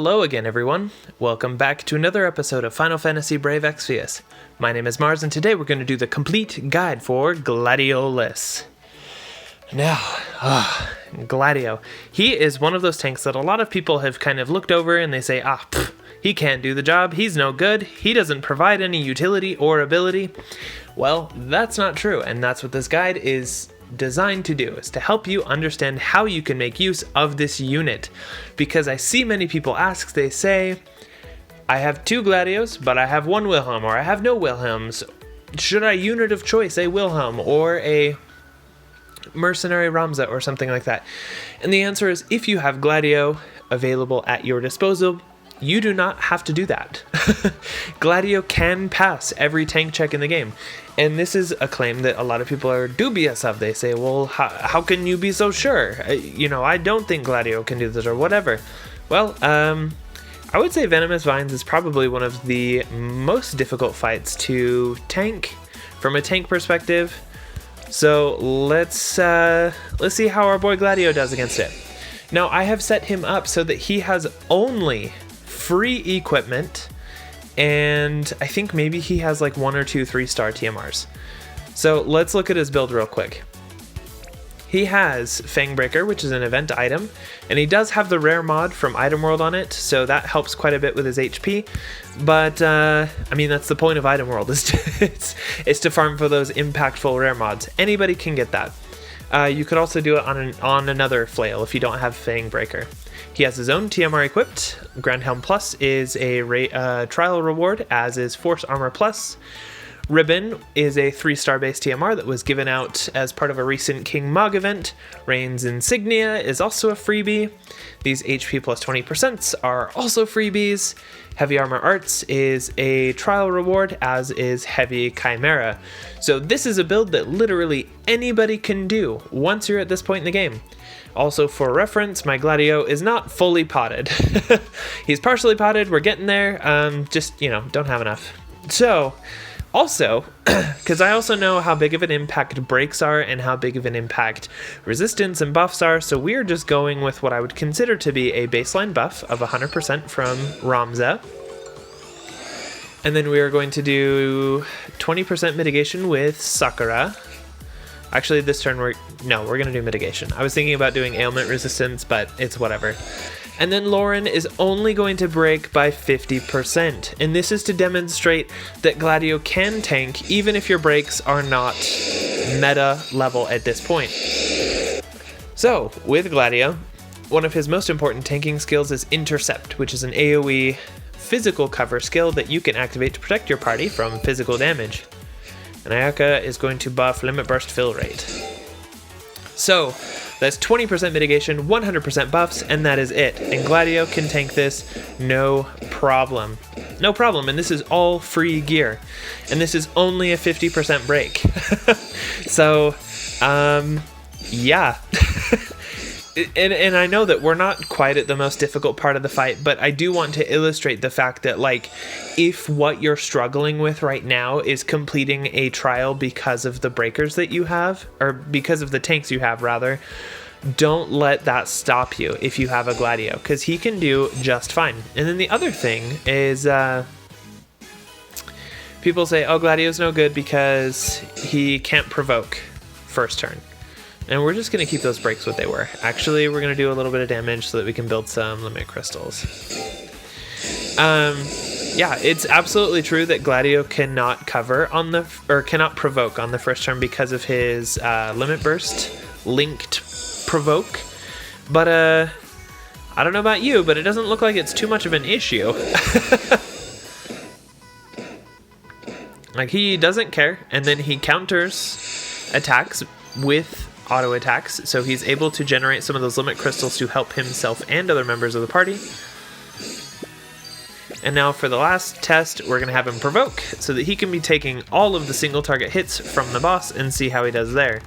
Hello again, everyone. Welcome back to another episode of Final Fantasy Brave Exvius. My name is Mars, and today we're going to do the complete guide for Gladiolus. Now, Gladio. He is one of those tanks that a lot of people have kind of looked over and they say, he can't do the job, he's no good, he doesn't provide any utility or ability. Well, that's not true, and that's what this guide is designed to do, is to help you understand how you can make use of this unit. Because I see many people ask, they say, I have 2 Gladios, but I have 1 Wilhelm, or I have no Wilhelms. Should I unit of choice a Wilhelm or a Mercenary Ramza or something like that? And the answer is, if you have Gladio available at your disposal, you do not have to do that. Gladio can pass every tank check in the game. And this is a claim that a lot of people are dubious of. They say, well, how can you be so sure? I don't think Gladio can do this or whatever. Well, I would say Venomous Vines is probably one of the most difficult fights to tank from a tank perspective. So let's see how our boy Gladio does against it. Now, I have set him up so that he has only free equipment, and I think maybe he has like 1 or 2 3-star TMRs. So let's look at his build real quick. He has Fangbreaker, which is an event item, and he does have the rare mod from Item World on it, so that helps quite a bit with his HP. But I mean, that's the point of Item World, is to farm for those impactful rare mods. Anybody can get that. You could also do it on another flail if you don't have Fangbreaker. He has his own TMR equipped. Grand Helm Plus is a trial reward, as is Force Armor Plus. Ribbon is a 3-star base TMR that was given out as part of a recent King Mog event. Rain's Insignia is also a freebie. These HP plus 20% are also freebies. Heavy Armor Arts is a trial reward, as is Heavy Chimera. So this is a build that literally anybody can do once you're at this point in the game. Also, for reference, my Gladio is not fully potted. He's partially potted, we're getting there, don't have enough. So, also, because I also know how big of an impact breaks are and how big of an impact resistance and buffs are, so we're just going with what I would consider to be a baseline buff of 100% from Ramza. And then we are going to do 20% mitigation with Sakura. Actually, this turn we're going to do mitigation. I was thinking about doing ailment resistance, but it's whatever. And then Lauren is only going to break by 50%. And this is to demonstrate that Gladio can tank even if your breaks are not meta level at this point. So, with Gladio, one of his most important tanking skills is Intercept, which is an AoE physical cover skill that you can activate to protect your party from physical damage. And Ayaka is going to buff Limit Burst fill rate. So, that's 20% mitigation, 100% buffs, and that is it. And Gladio can tank this no problem. No problem, and this is all free gear. And this is only a 50% break. So, yeah. And I know that we're not quite at the most difficult part of the fight, but I do want to illustrate the fact that, if what you're struggling with right now is completing a trial because of the breakers that you have, or because of the tanks you have, rather, don't let that stop you if you have a Gladio, because he can do just fine. And then the other thing is, people say, oh, Gladio's no good because he can't provoke first turn. And we're just going to keep those breaks what they were. Actually, we're going to do a little bit of damage so that we can build some limit crystals. Yeah, it's absolutely true that Gladio cannot cannot provoke on the first turn because of his limit burst linked provoke. But I don't know about you, but it doesn't look like it's too much of an issue. He doesn't care, and then he counters attacks with auto attacks, so he's able to generate some of those limit crystals to help himself and other members of the party. And now for the last test, we're going to have him provoke, so that he can be taking all of the single target hits from the boss and see how he does there.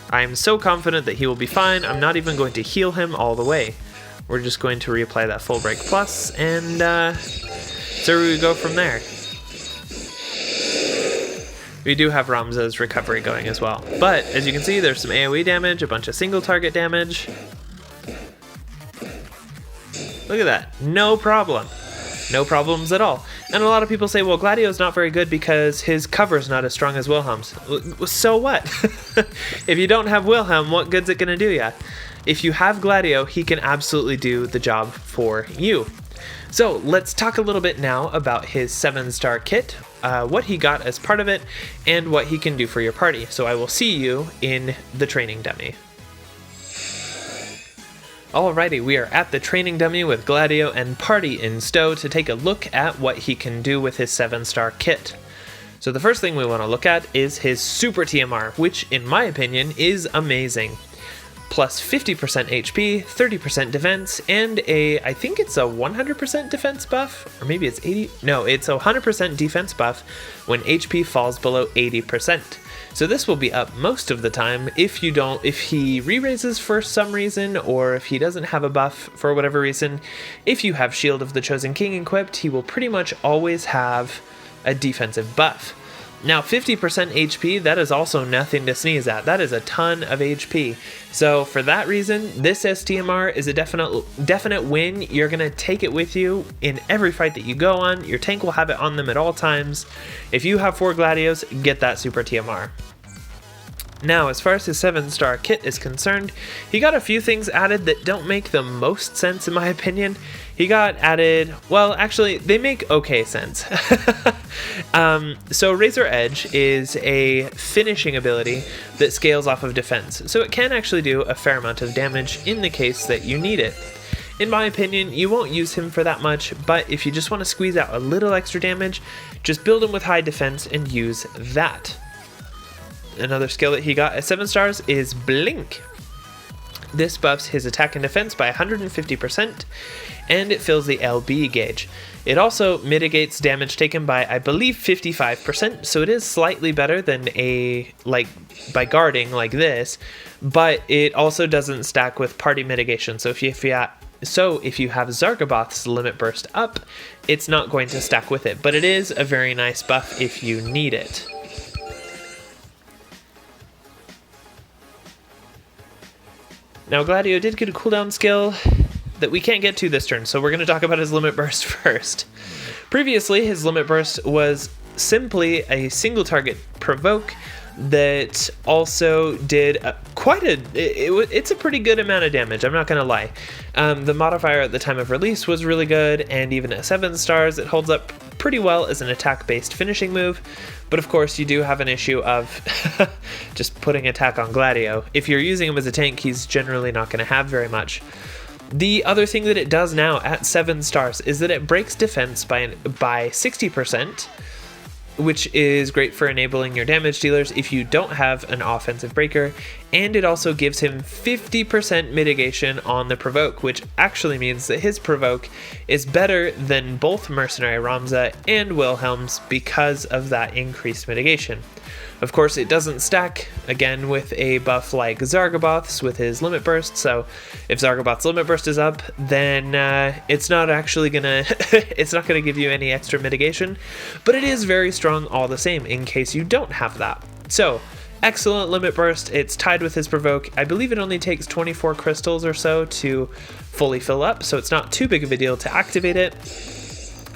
I'm so confident that he will be fine, I'm not even going to heal him all the way. We're just going to reapply that full break plus, and so we go from there. We do have Ramza's recovery going as well. But, as you can see, there's some AoE damage, a bunch of single target damage. Look at that. No problem. No problems at all. And a lot of people say, well, Gladio's not very good because his cover's not as strong as Wilhelm's. So what? If you don't have Wilhelm, what good's it going to do ya? If you have Gladio, he can absolutely do the job for you. So let's talk a little bit now about his 7-star kit, what he got as part of it, and what he can do for your party. So I will see you in the training dummy. Alrighty, we are at the training dummy with Gladio and Party in stow to take a look at what he can do with his 7-star kit. So the first thing we want to look at is his Super TMR, which in my opinion is amazing. Plus 50% HP, 30% defense, and I think it's a 100% defense buff, or maybe it's 80, no, it's a 100% defense buff when HP falls below 80%. So this will be up most of the time if he re-raises for some reason, or if he doesn't have a buff for whatever reason. If you have Shield of the Chosen King equipped, he will pretty much always have a defensive buff. Now 50% HP, that is also nothing to sneeze at. That is a ton of HP. So for that reason, this STMR is a definite win. You're going to take it with you in every fight that you go on. Your tank will have it on them at all times. If you have 4 Gladios, get that Super TMR. Now, as far as his 7-star kit is concerned, he got a few things added that don't make the most sense in my opinion. He got added, well, actually, they make okay sense. So Razor Edge is a finishing ability that scales off of defense, so it can actually do a fair amount of damage in the case that you need it. In my opinion, you won't use him for that much, but if you just want to squeeze out a little extra damage, just build him with high defense and use that. Another skill that he got at 7 stars is Blink. This buffs his attack and defense by 150%, and it fills the LB gauge. It also mitigates damage taken by, I believe, 55%, so it is slightly better than by guarding like this, but it also doesn't stack with party mitigation. So if you have Zargaboth's limit burst up, it's not going to stack with it, but it is a very nice buff if you need it. Now Gladio did get a cooldown skill that we can't get to this turn, so we're going to talk about his limit burst first. Previously, his limit burst was simply a single target provoke that also did it's a pretty good amount of damage, I'm not going to lie. The modifier at the time of release was really good, and even at 7 stars it holds up pretty well as an attack-based finishing move. But of course, you do have an issue of just putting attack on Gladio. If you're using him as a tank, he's generally not going to have very much. The other thing that it does now at 7 stars is that it breaks defense by 60%, which is great for enabling your damage dealers if you don't have an offensive breaker, and it also gives him 50% mitigation on the provoke, which actually means that his provoke is better than both Mercenary Ramza and Wilhelm's because of that increased mitigation. Of course, it doesn't stack, again, with a buff like Zargaboth's with his limit burst, so if Zargaboth's limit burst is up, then it's not actually gonna it's not gonna give you any extra mitigation, but it is very strong all the same in case you don't have that. So, excellent limit burst. It's tied with his provoke. I believe it only takes 24 crystals or so to fully fill up, so it's not too big of a deal to activate it.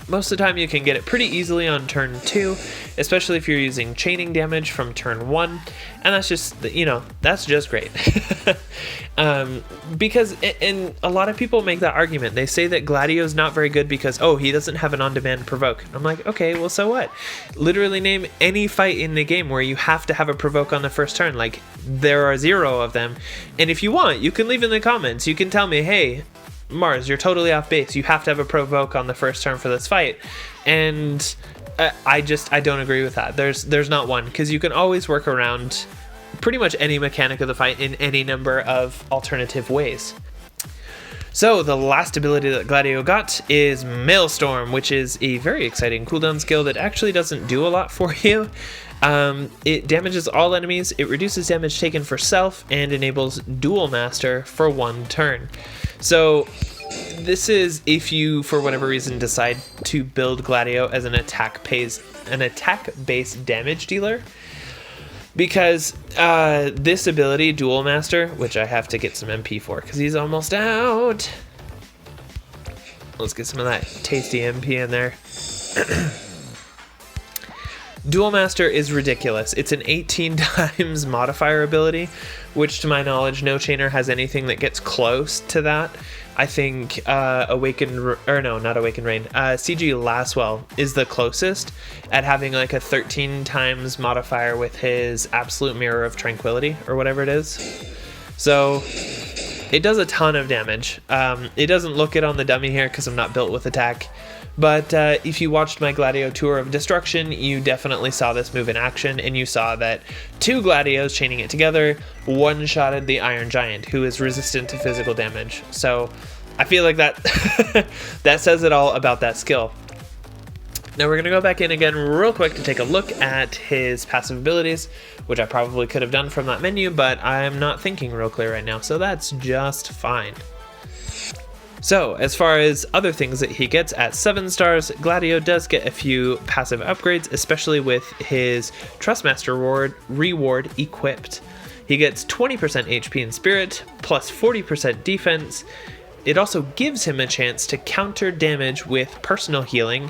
Most of the time you can get it pretty easily on turn 2, especially if you're using chaining damage from turn 1, and that's just, that's just great. Because, and a lot of people make that argument. They say that Gladio's not very good because, oh, he doesn't have an on-demand provoke. I'm like, okay, well, so what? Literally name any fight in the game where you have to have a provoke on the first turn. Like, there are 0 of them, and if you want, you can leave in the comments. You can tell me, hey, Mars, you're totally off base. You have to have a provoke on the first turn for this fight. And I don't agree with that. There's not one, because you can always work around pretty much any mechanic of the fight in any number of alternative ways. So the last ability that Gladio got is Maelstrom, which is a very exciting cooldown skill that actually doesn't do a lot for you. It damages all enemies, it reduces damage taken for self, and enables Dual Master for 1 turn. So this is if you, for whatever reason, decide to build Gladio as an attack-based damage dealer. Because this ability, Dual Master, which I have to get some MP for because he's almost out. Let's get some of that tasty MP in there. Duel Master is ridiculous. It's an 18 times modifier ability, which to my knowledge, no chainer has anything that gets close to that. I think CG Laswell is the closest at having like a 13 times modifier with his Absolute Mirror of Tranquility or whatever it is. So it does a ton of damage. It doesn't look it on the dummy here because I'm not built with attack. But if you watched my Gladio Tour of Destruction, you definitely saw this move in action, and you saw that 2 Gladios chaining it together one-shotted the Iron Giant, who is resistant to physical damage. So I feel like that that says it all about that skill. Now we're going to go back in again real quick to take a look at his passive abilities, which I probably could have done from that menu, but I'm not thinking real clear right now, so that's just fine. So, as far as other things that he gets at 7 stars, Gladio does get a few passive upgrades, especially with his Trustmaster reward equipped. He gets 20% HP and Spirit, plus 40% defense. It also gives him a chance to counter damage with personal healing,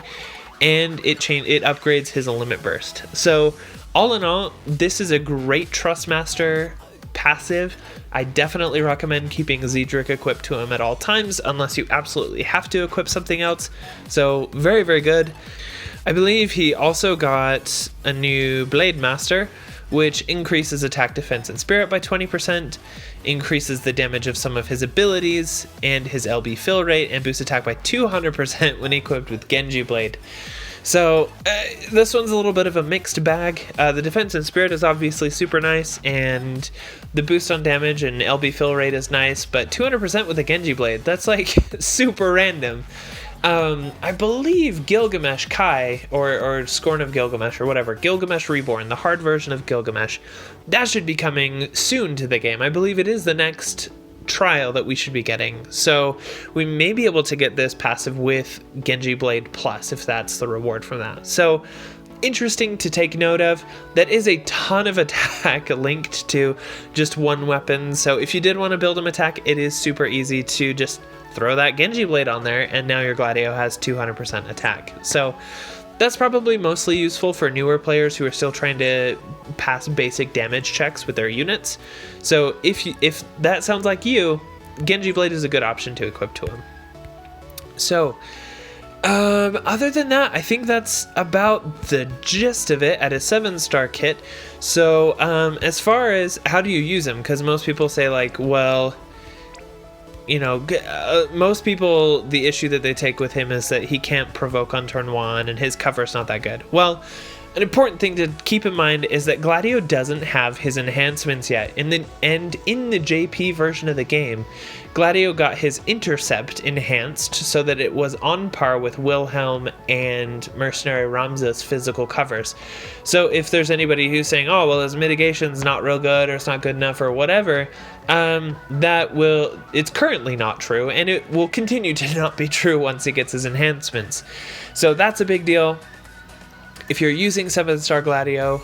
and it upgrades his limit burst. So, all in all, this is a great Trustmaster passive. I definitely recommend keeping Zedric equipped to him at all times, unless you absolutely have to equip something else. So very, very good. I believe he also got a new Blade Master, which increases attack, defense, and spirit by 20%, increases the damage of some of his abilities and his LB fill rate, and boosts attack by 200% when equipped with Genji Blade. So this one's a little bit of a mixed bag. The defense and spirit is obviously super nice, and the boost on damage and LB fill rate is nice, but 200% with a Genji Blade, that's like super random. I believe Gilgamesh Kai, or Scorn of Gilgamesh, or whatever, Gilgamesh Reborn, the hard version of Gilgamesh, that should be coming soon to the game. I believe it is the next trial that we should be getting, so we may be able to get this passive with Genji Blade Plus if that's the reward from that. So interesting to take note of. That is a ton of attack linked to just one weapon, so if you did want to build him attack, it is super easy to just throw that Genji Blade on there, and now your Gladio has 200% attack. So that's probably mostly useful for newer players who are still trying to pass basic damage checks with their units. So if that sounds like you, Genji Blade is a good option to equip to him. So other than that, I think that's about the gist of it at a 7-star kit. So as far as how do you use him, because most people say like, well, you know, most people, the issue that they take with him is that he can't provoke on turn 1 and his cover's not that good. Well, an important thing to keep in mind is that Gladio doesn't have his enhancements yet. And in the JP version of the game, Gladio got his intercept enhanced so that it was on par with Wilhelm and Mercenary Ramza's physical covers. So if there's anybody who's saying, oh, well, his mitigation's not real good or it's not good enough or whatever, it's currently not true, and it will continue to not be true once he gets his enhancements. So that's a big deal. If you're using 7-star Gladio,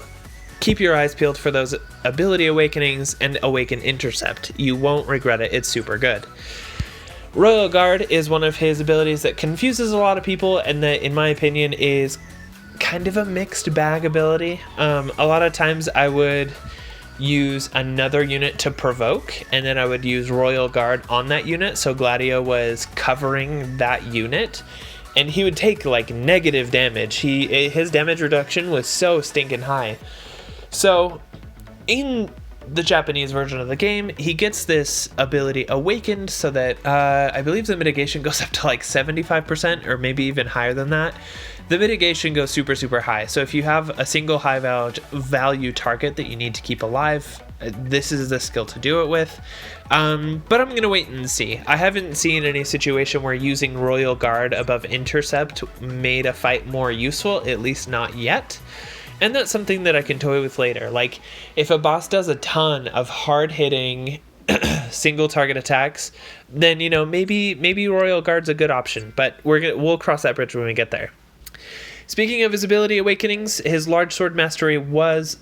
keep your eyes peeled for those ability awakenings and awaken intercept. You won't regret it. It's super good. Royal Guard is one of his abilities that confuses a lot of people, and that, in my opinion, is kind of a mixed bag ability. A lot of times I would use another unit to provoke, and then I would use Royal Guard on that unit, so Gladio was covering that unit, and he would take like negative damage. His damage reduction was so stinking high. So in the Japanese version of the game, he gets this ability awakened so that I believe the mitigation goes up to like 75% or maybe even higher than that. The mitigation goes super, super high. So if you have a single high value target that you need to keep alive, this is the skill to do it with. But I'm going to wait and see. I haven't seen any situation where using Royal Guard above Intercept made a fight more useful, at least not yet. And that's something that I can toy with later. Like, if a boss does a ton of hard-hitting single target attacks, then, you know, maybe Royal Guard's a good option. But we'll cross that bridge when we get there. Speaking of his ability awakenings, his large sword mastery was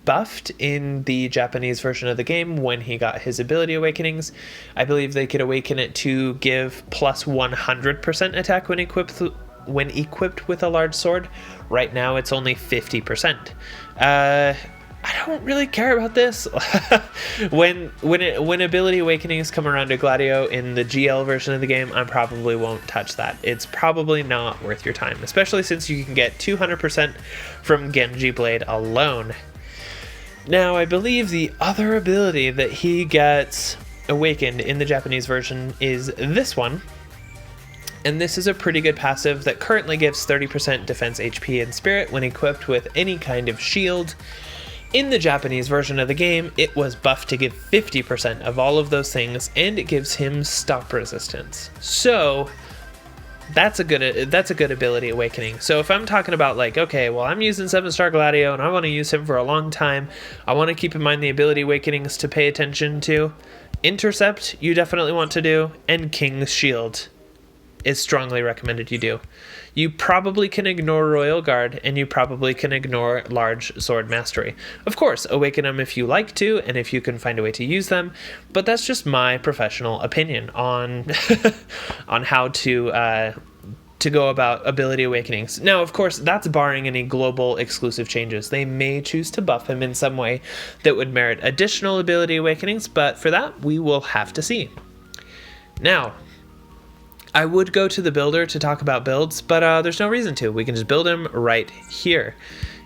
buffed in the Japanese version of the game when he got his ability awakenings. I believe they could awaken it to give plus 100% attack when equipped with a large sword. Right now it's only 50%. I don't really care about this. when ability awakenings come around to Gladio in the GL version of the game, I probably won't touch that. It's probably not worth your time, especially since you can get 200% from Genji Blade alone. Now, I believe the other ability that he gets awakened in the Japanese version is this one. And this is a pretty good passive that currently gives 30% defense HP and spirit when equipped with any kind of shield. In the Japanese version of the game, it was buffed to give 50% of all of those things, and it gives him stop resistance. So that's a good ability awakening. So if I'm talking about like, okay, well, I'm using 7-star Gladio and I want to use him for a long time, I want to keep in mind the ability awakenings to pay attention to. Intercept, you definitely want to do, and King's Shield is strongly recommended you do. You probably can ignore Royal Guard, and you probably can ignore Large Sword Mastery. Of course, awaken them if you like to, and if you can find a way to use them, but that's just my professional opinion on on how to go about ability awakenings. Now, of course, that's barring any global exclusive changes. They may choose to buff him in some way that would merit additional ability awakenings, but for that, we will have to see. Now, I would go to the builder to talk about builds, but there's no reason to. We can just build him right here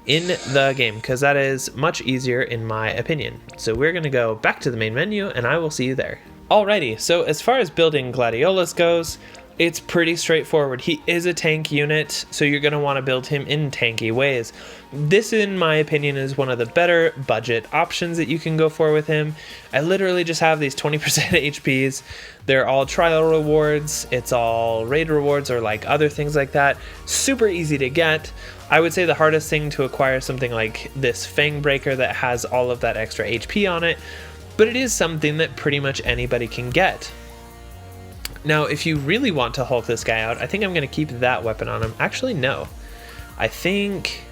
in the game, because that is much easier in my opinion. So we're going to go back to the main menu, and I will see you there. Alrighty, so as far as building Gladiolus goes, it's pretty straightforward. He is a tank unit, so you're going to want to build him in tanky ways. This, in my opinion, is one of the better budget options that you can go for with him. I literally just have these 20% HPs. They're all trial rewards. It's all raid rewards or like other things like that. Super easy to get. I would say the hardest thing to acquire something like this Fang Breaker that has all of that extra HP on it, but it is something that pretty much anybody can get. Now, if you really want to Hulk this guy out, I think I'm going to keep that weapon on him. Actually, no. I think...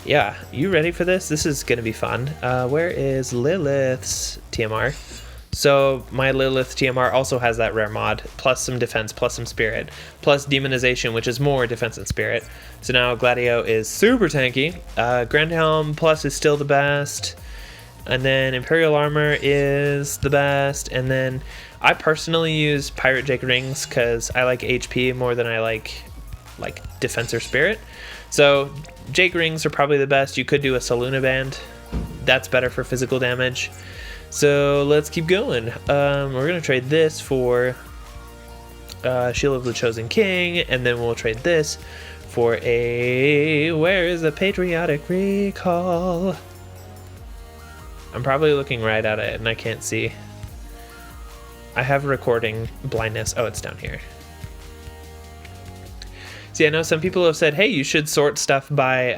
Yeah, you ready for this? This is going to be fun. Where is Lilith's TMR? So my Lilith TMR also has that rare mod, plus some defense, plus some spirit, plus demonization, which is more defense and spirit. So now Gladio is super tanky. Grand Helm plus is still the best. And then Imperial Armor is the best. And then I personally use Pirate Jake Rings because I like HP more than I like defense or spirit. So Jake Rings are probably the best. You could do a Saluna Band. That's better for physical damage. So let's keep going. We're going to trade this for Shield of the Chosen King, and then we'll trade this for a... Where is the Patriotic Recall? I'm probably looking right at it and I can't see. I have recording blindness. Oh, it's down here. See, I know some people have said, hey, you should sort stuff by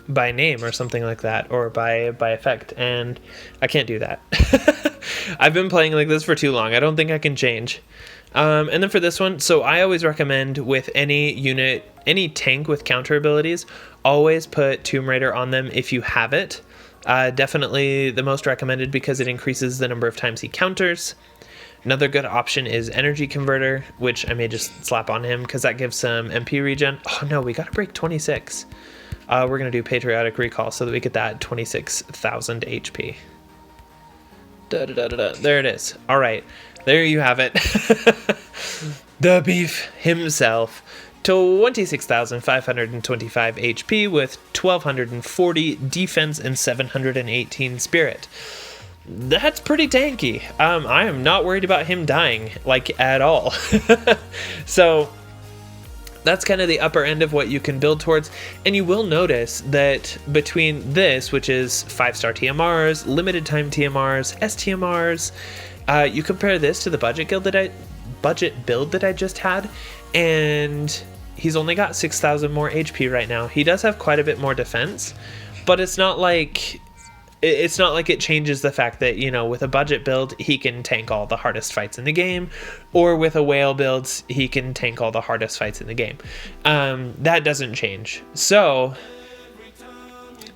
name or something like that, or by effect, and I can't do that. I've been playing like this for too long. I don't think I can change. And then for this one, so I always recommend with any unit, any tank with counter abilities, always put Tomb Raider on them if you have it. Definitely the most recommended because it increases the number of times he counters. Another good option is Energy Converter, which I may just slap on him because that gives some MP regen. Oh no, we gotta break 26. We're gonna do Patriotic Recall so that we get that 26,000 HP. There it is. All right, there you have it. The beef himself. 26,525 HP with 1,240 defense and 718 spirit. That's pretty tanky. I am not worried about him dying, like, at all. So that's kind of the upper end of what you can build towards. And you will notice that between this, which is 5-star TMRs, limited time TMRs, STMRs, you compare this to the budget build that I just had, and he's only got 6,000 more HP right now. He does have quite a bit more defense, but it's not like it changes the fact that, you know, with a budget build, he can tank all the hardest fights in the game, or with a whale builds, he can tank all the hardest fights in the game. That doesn't change. So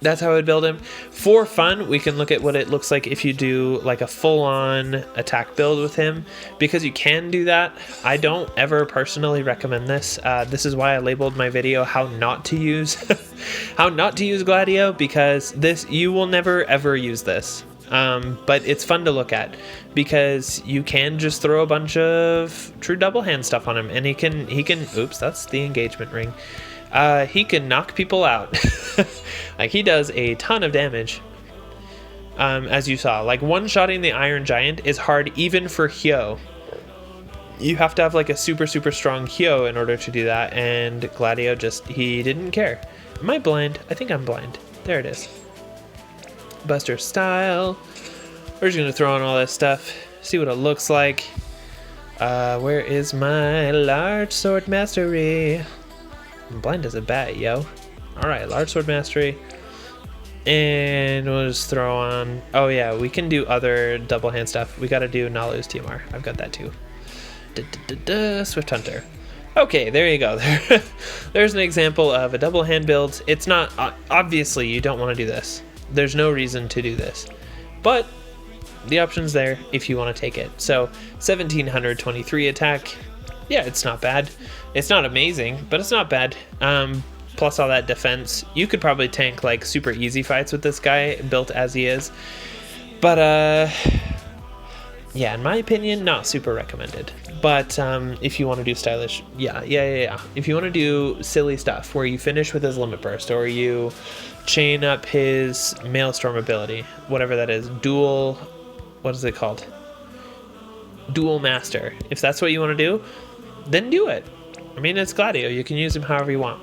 That's how I would build him. For fun, we can look at what it looks like if you do like a full-on attack build with him, because you can do that. I don't ever personally recommend this. This is why I labeled my video how not to use how not to use Gladio, because you will never ever use this. But it's fun to look at because you can just throw a bunch of true double hand stuff on him, and he can oops, that's the engagement ring. He can knock people out. Like, he does a ton of damage. As you saw, like, one-shotting the Iron Giant is hard even for Hyo. You have to have like a super strong Hyo in order to do that, and Gladio he didn't care. Am I blind? I think I'm blind. There it is. Buster style. We're just gonna throw on all this stuff, see what it looks like. Where is my large sword mastery? I'm blind as a bat, yo. Alright, large sword mastery. And we'll just throw on... Oh yeah, we can do other double hand stuff. We gotta do Nalu's TMR. I've got that too. Swift Hunter. Okay, there you go. There's an example of a double hand build. It's not... Obviously, you don't want to do this. There's no reason to do this. But the option's there if you want to take it. So, 1723 attack. Yeah, it's not bad. It's not amazing, but it's not bad. Plus all that defense. You could probably tank like super easy fights with this guy, built as he is. But, yeah, in my opinion, not super recommended. But if you want to do stylish, yeah. If you want to do silly stuff where you finish with his limit burst, or you chain up his Maelstrom ability, whatever that is, what is it called? Dual Master. If that's what you want to do, then do it. I mean, it's Gladio. You can use him however you want.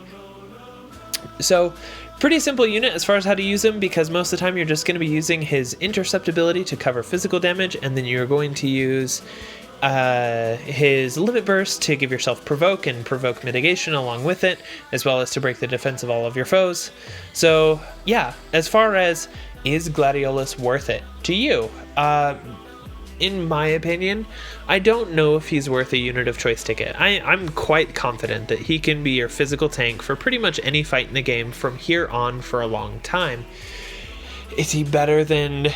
So, pretty simple unit as far as how to use him, because most of the time you're just going to be using his intercept ability to cover physical damage, and then you're going to use his limit burst to give yourself provoke and provoke mitigation along with it, as well as to break the defense of all of your foes. So yeah, as far as is Gladiolus worth it to you, in my opinion, I don't know if he's worth a unit of choice ticket. I'm quite confident that he can be your physical tank for pretty much any fight in the game from here on for a long time. Is he better than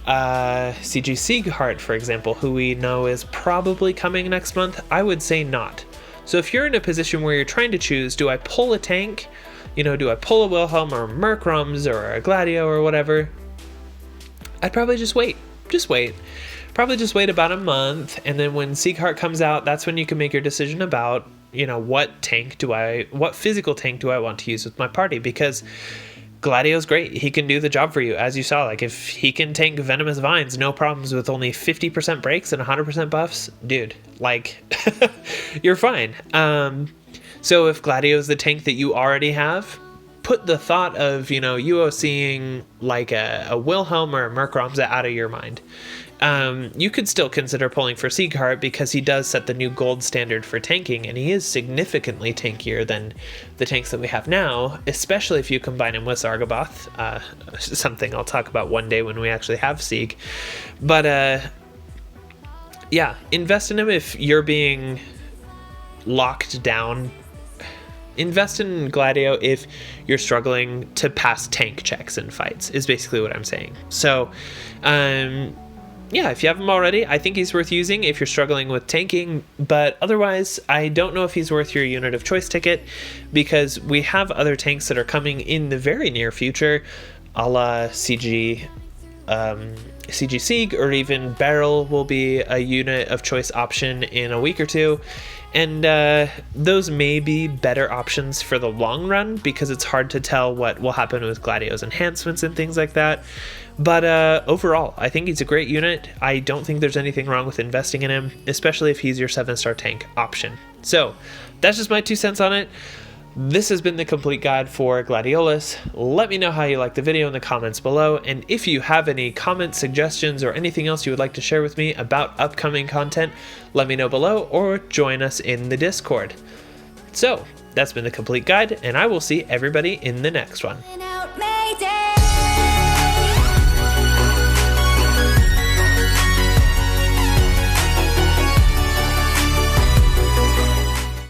CG Sieghart, for example, who we know is probably coming next month? I would say not. So if you're in a position where you're trying to choose, do I pull a tank? You know, do I pull a Wilhelm or a Merc Ramza or a Gladio or whatever? I'd probably just wait. Probably just wait about a month, and then when Sieghart comes out, that's when you can make your decision about, you know, what physical tank do I want to use with my party, because Gladio's great. He can do the job for you, as you saw. Like, if he can tank Venomous Vines, no problems, with only 50% breaks and 100% buffs, dude, like, you're fine. So if Gladio's the tank that you already have, put the thought of, you know, UOCing like a Wilhelm or a Merc Ramza out of your mind. You could still consider pulling for Sieghart, because he does set the new gold standard for tanking, and he is significantly tankier than the tanks that we have now, especially if you combine him with Zargaboth, something I'll talk about one day when we actually have Sieg. But yeah, invest in him if you're being locked down. Invest in Gladio if you're struggling to pass tank checks in fights, is basically what I'm saying. So, yeah, if you have him already, I think he's worth using if you're struggling with tanking, but otherwise, I don't know if he's worth your unit of choice ticket, because we have other tanks that are coming in the very near future, a la CG Sieg, or even Barrel will be a unit of choice option in a week or two. And those may be better options for the long run, because it's hard to tell what will happen with Gladio's enhancements and things like that. But overall, I think he's a great unit. I don't think there's anything wrong with investing in him, especially if he's your 7-star tank option. So that's just my 2 cents on it. This has been the complete guide for Gladiolus. Let me know how you liked the video in the comments below, and if you have any comments, suggestions, or anything else you would like to share with me about upcoming content, let me know below or join us in the Discord. So, that's been the complete guide, and I will see everybody in the next one.